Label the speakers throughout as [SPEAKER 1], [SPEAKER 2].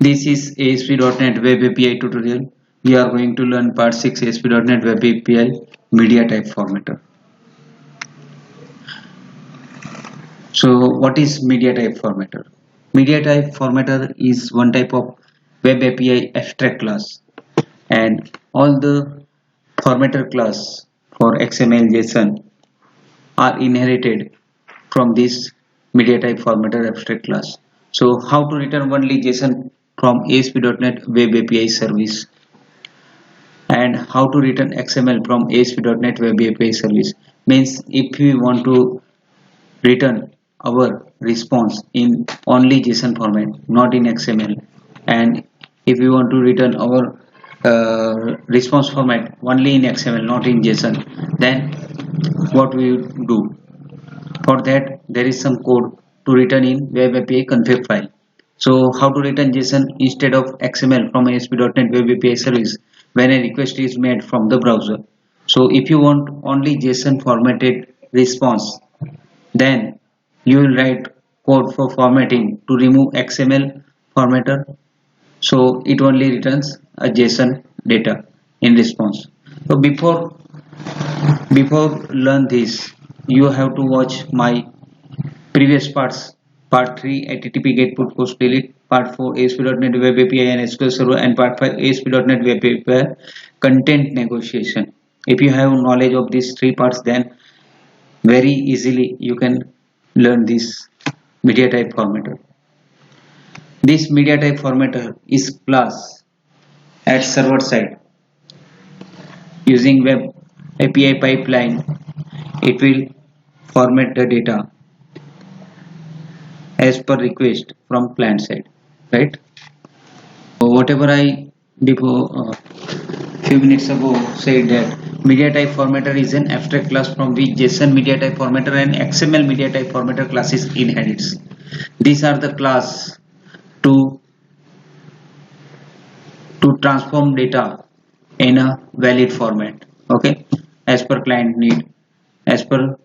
[SPEAKER 1] This is ASP.NET Web API tutorial. We are going to learn part 6 ASP.NET Web API media type formatter. So what is media type formatter? Media type formatter is one type of Web API abstract class, and all the formatter class for XML JSON are inherited from this media type formatter abstract class. So how to return only JSON from ASP.NET Web API service, and how to return XML from ASP.NET Web API service means if we want to return our response in only JSON format, not in XML, and if we want to return our response format only in XML, not in JSON, then what we do? For that, there is some code to return in Web API config file. So how to return JSON instead of XML from ASP.NET Web API service when a request is made from the browser? So if you want only JSON formatted response, then you will write code for formatting to remove XML formatter, so it only returns a JSON data in response. So before learn this, you have to watch my previous parts: part 3 HTTP GET PUT POST DELETE, part 4 ASP.NET Web API and SQL Server, and part 5 ASP.NET Web API content negotiation. If you have knowledge of these 3 parts, then very easily you can learn this media type formatter. This media type formatter is class at server side. Using Web API pipeline, it will format the data as per request from client side, right? So whatever I before few minutes ago said, that media type formatter is an abstract class from which JSON media type formatter and XML media type formatter classes inherits. These are the class to transform data in a valid format, okay, as per client need, as per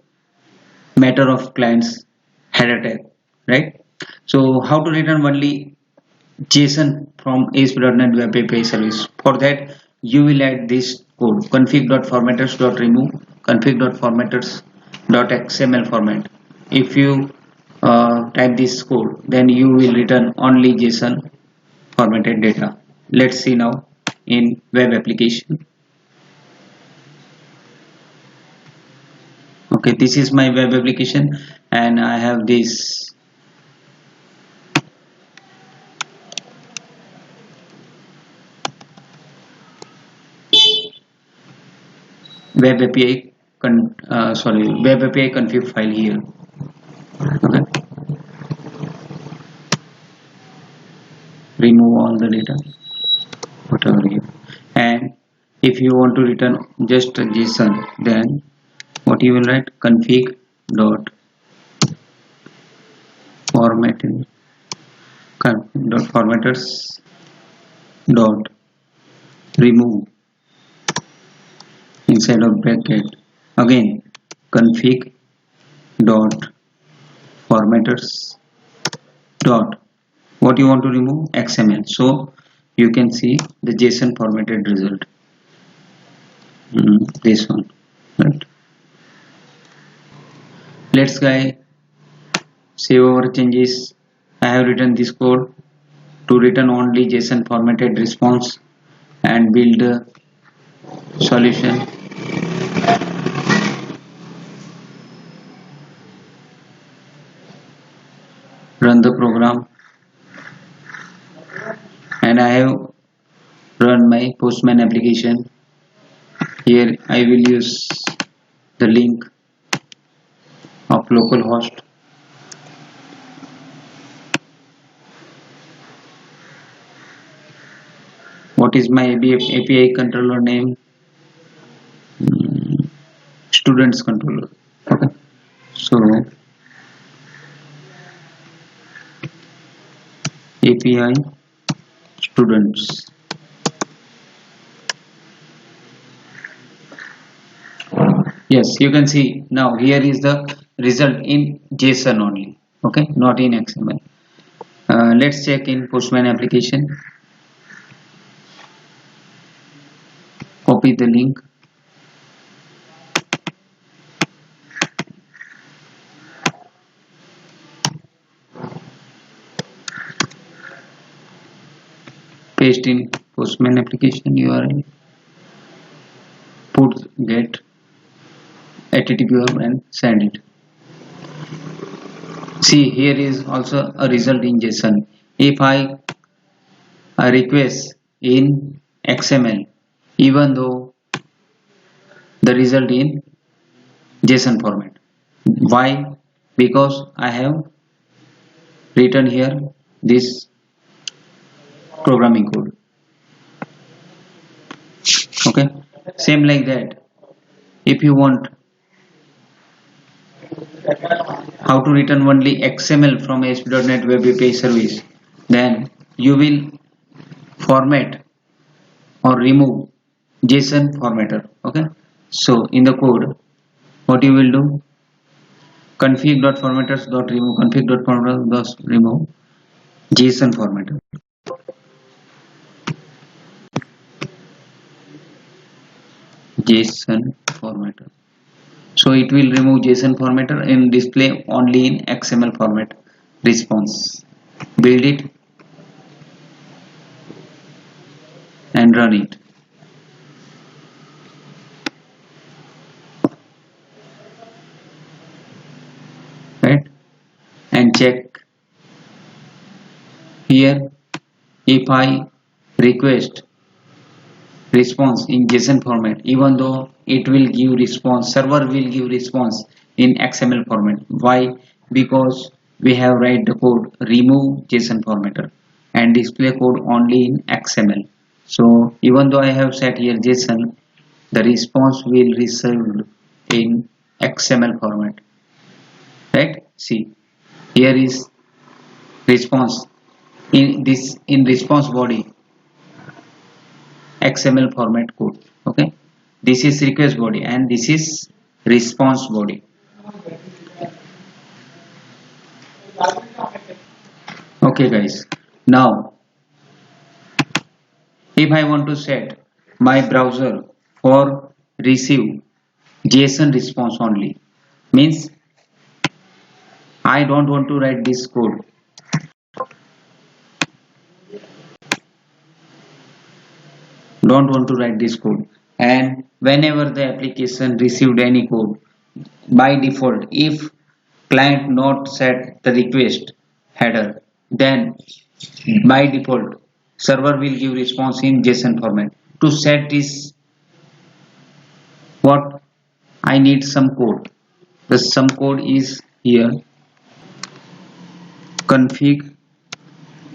[SPEAKER 1] matter of client's header tag, right? So how to return only JSON from ASP.NET Web API service? For that, you will add this code: config.formatters.remove config.formatters.xml format. If you type this code, then you will return only JSON formatted data. Let's see now in web application. Okay, this is my web application, and I have this web API web API config file here. Okay, remove all the data, whatever here, and if you want to return just a JSON, then what you will write: config dot formatting dot formatters dot remove inside of bracket, again config dot formatters dot what you want to remove: XML. So you can see the JSON formatted result, this one, right? Let's save our changes. I have written this code to return only JSON formatted response and build a solution. Run the program, and I have run my Postman application. Here I will use the link of localhost. What is my API controller name? Students controller. Okay, so API students. Yes, you can see now here is the result in JSON only, okay, not in XML. Let's check in Postman application. Copy the link. Paste in Postman application URL. Put get HTTP and send it. See, here is also a result in JSON. If I request in XML, even though the result in JSON format. Why? Because I have written here this programming code. Okay, same like that. If you want how to return only XML from ASP.NET Web API service, then you will format or remove JSON formatter. Okay, so in the code, what you will do, config.formatters.remove config.formatters.remove JSON formatter. JSON formatter. So it will remove JSON formatter and display only in XML format response. Build it and run it. Right? And check here if I request response in JSON format, even though it will give response, server will give response in XML format. Why? Because we have write the code remove JSON formatter and display code only in XML. So even though I have set here JSON, the response will receive in XML format. Right? See, here is response in response body XML format code. Okay, this is request body and this is response body. Okay guys, now if I want to set my browser for receive JSON response only, means I don't want to write this code. Don't want to write this code, and whenever the application received any code, by default if client not set the request header, then by default server will give response in JSON format. To set this, what I need some code. The some code is here. Config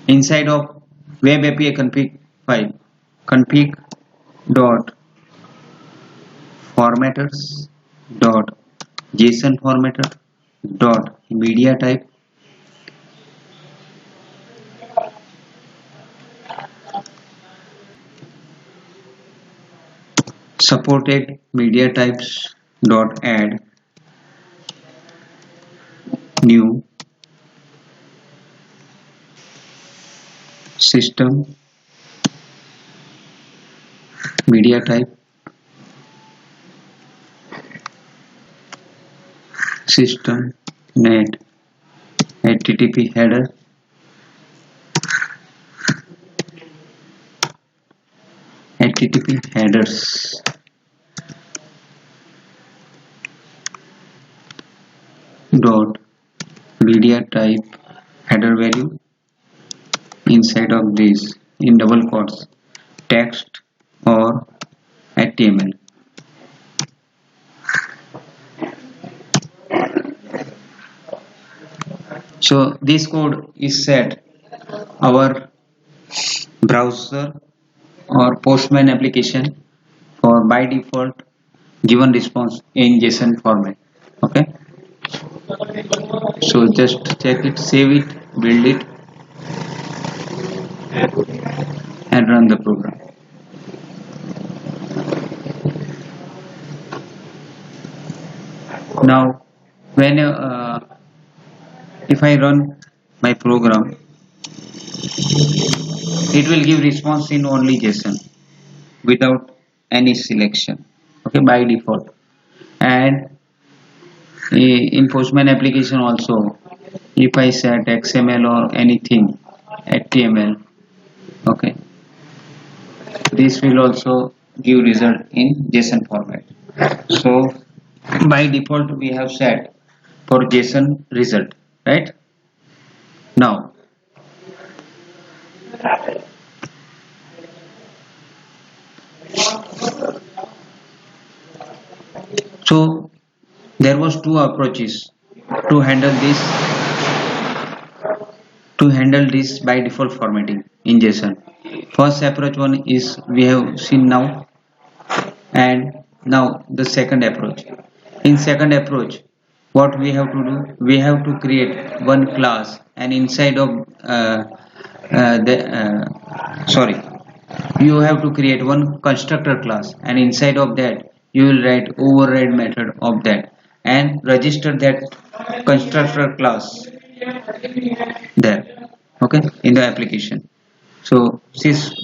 [SPEAKER 1] inside of web API config file, config dot formatters dot JSON formatter dot media type supported media types dot add new system media type system net HTTP header HTTP headers dot media type header value inside of this in double quotes text or HTML. So this code is set our browser or Postman application for by default given response in JSON format. Okay, so just check it, save it, build it and run the program. Now when if I run my program, it will give response in only JSON without any selection, okay, by default. And in Postman application also, if I set XML or anything, HTML, okay, this will also give result in JSON format. So by default we have set for JSON result, right? Now so there was two approaches to handle this by default formatting in JSON. First approach one is we have seen now, and now the second approach. In second approach, what we have to do, we have to create one class, and inside of the sorry, you have to create one constructor class, and inside of that you will write override method of that and register that constructor class there, okay, in the application. So since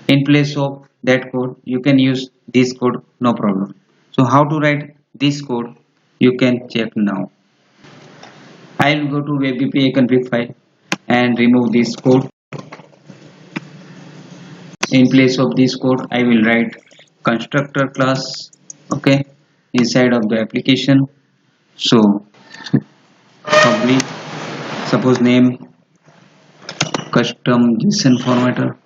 [SPEAKER 1] in place of that code you can use this code, no problem. So how to write this code, you can check now. I will go to web API config file and remove this code. In place of this code I will write constructor class, okay, inside of the application. So public, suppose name custom JSON formatter,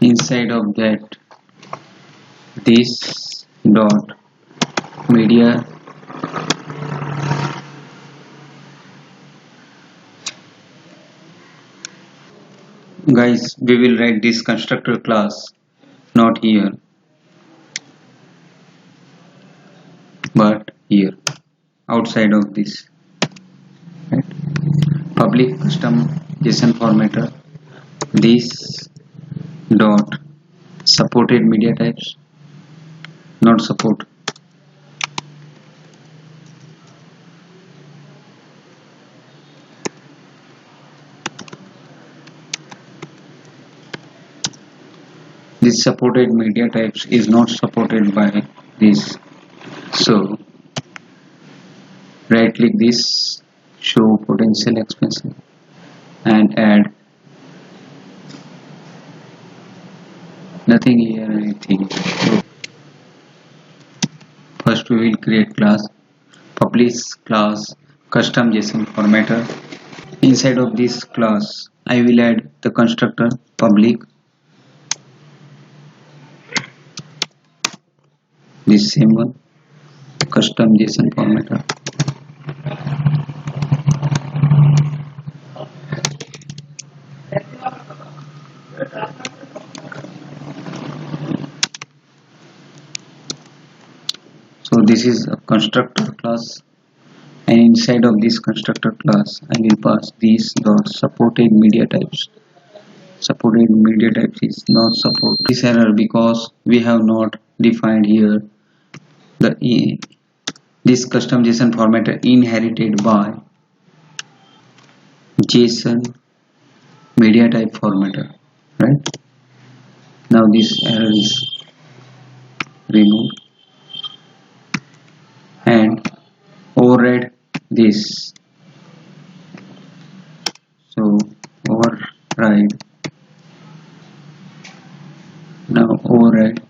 [SPEAKER 1] inside of that this dot media guys, we will write this constructor class not here but here outside of this, right? Public custom JSON formatter, this dot supported media types, not support, this supported media types is not supported by this. So right click this, show potential expansion, and add nothing here, anything. So first we will create class, publish class custom JSON formatter. Inside of this class I will add the constructor public, this same one, custom JSON formatter. So this is a constructor class, and inside of this constructor class I will pass these dot supported media types. Supported media types is not support this error because we have not defined here the this custom JSON formatter inherited by JSON media type formatter, right? Now this error is removed and override this. So override, now override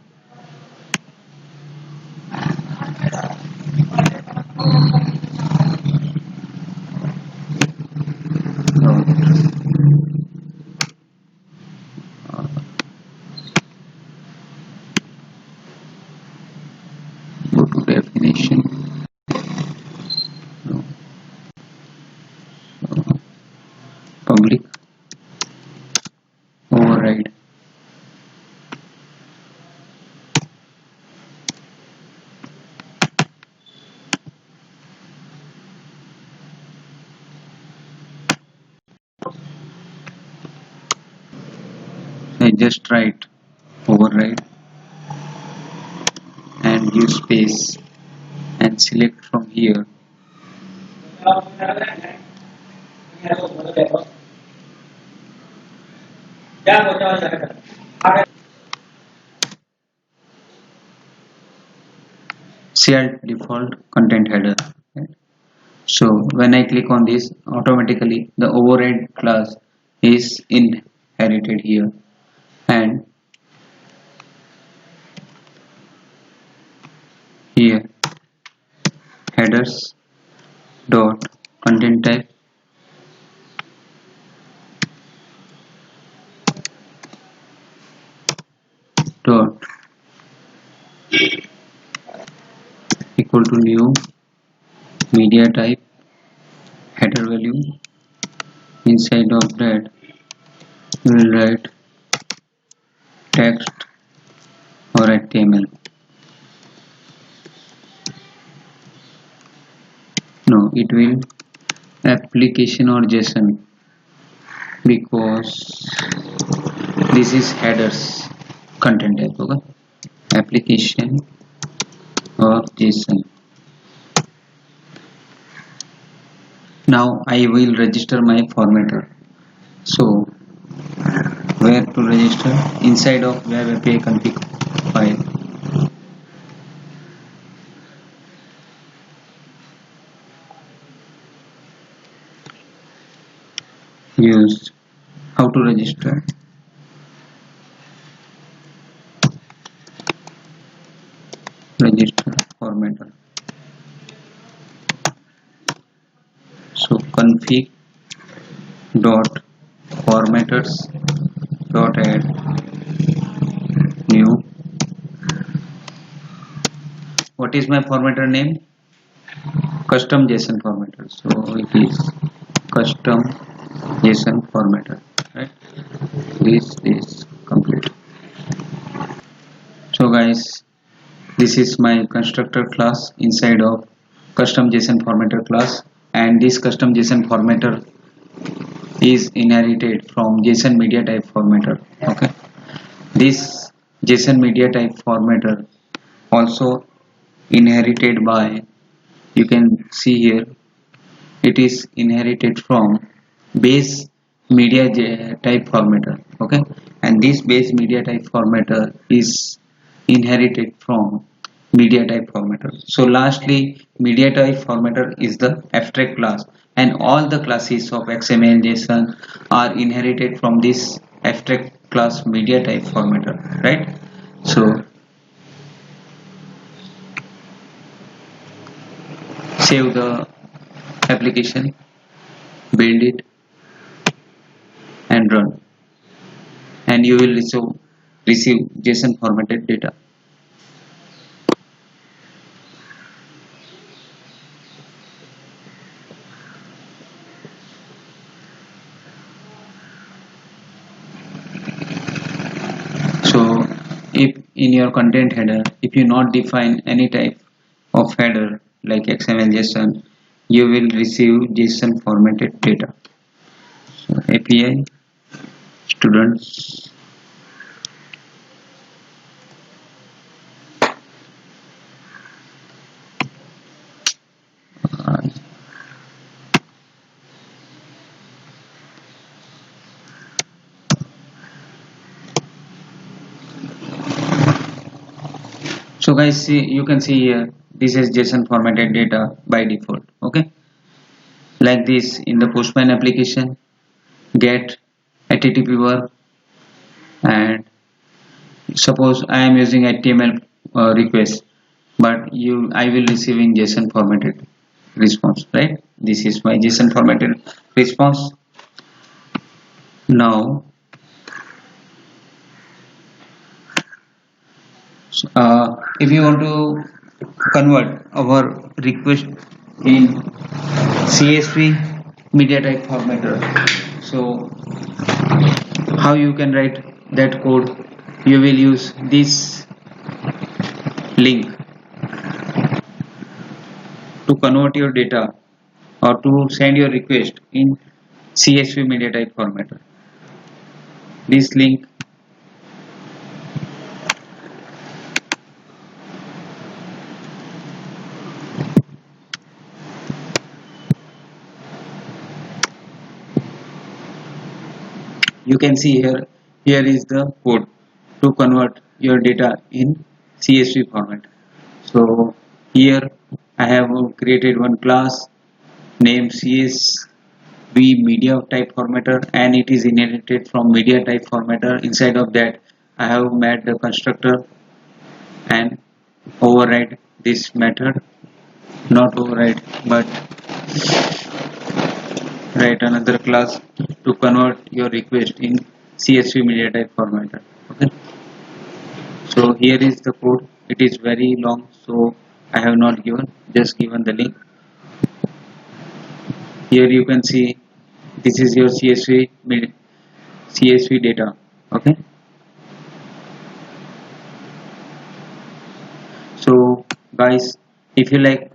[SPEAKER 1] go to definition. No. So, public override I just write override and give space and select from here share default content header, right? So when I click on this, automatically the override class is inherited here, and here headers dot content type dot equal to new media type header value. Inside of that we will write text or HTML. No, it will application or JSON, because this is headers content type. Okay, application or JSON. Now I will register my formatter. So where to register? Inside of web API config file. Use how to register. Register formatter. So config dot formatters dot add new. What is my formatter name? Custom JSON formatter. So it is custom JSON formatter, right? This is complete. So guys, this is my constructor class inside of custom JSON formatter class, and this custom JSON formatter is inherited from JSON media type formatter. Okay, this JSON media type formatter also inherited by, you can see here, it is inherited from base media type formatter. Okay, and this base media type formatter is inherited from media type formatter. So lastly, media type formatter is the abstract class, and all the classes of XML JSON are inherited from this abstract class media type formatter, right? So save the application, build it and run, and you will receive JSON formatted data. So if in your content header, if you not define any type of header like XML JSON, you will receive JSON formatted data. So API students uh, so guys, see, you can see here, this is JSON formatted data by default. Okay, like this in the Postman application, get HTTP verb, and suppose I am using HTML request, but I will receiving JSON formatted response, right? This is my JSON formatted response. Now if you want to convert our request in CSV media type formatter, so how you can write that code? You will use this link to convert your data or to send your request in CSV media type formatter. This link you can see here is the code to convert your data in CSV format. So here I have created one class named CSV media type formatter, and it is inherited from media type formatter. Inside of that I have made the constructor and override this method, not override but write another class to convert your request in CSV media type formatter. Okay, so here is the code. It is very long, so I have not given, just given the link. Here you can see this is your CSV data. Okay, so guys, if you like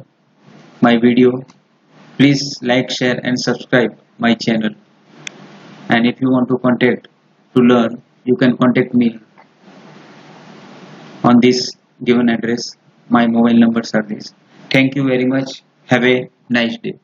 [SPEAKER 1] my video, please like, share and subscribe my channel. And if you want to contact to learn, you can contact me on this given address. My mobile numbers are this. Thank you very much. Have a nice day.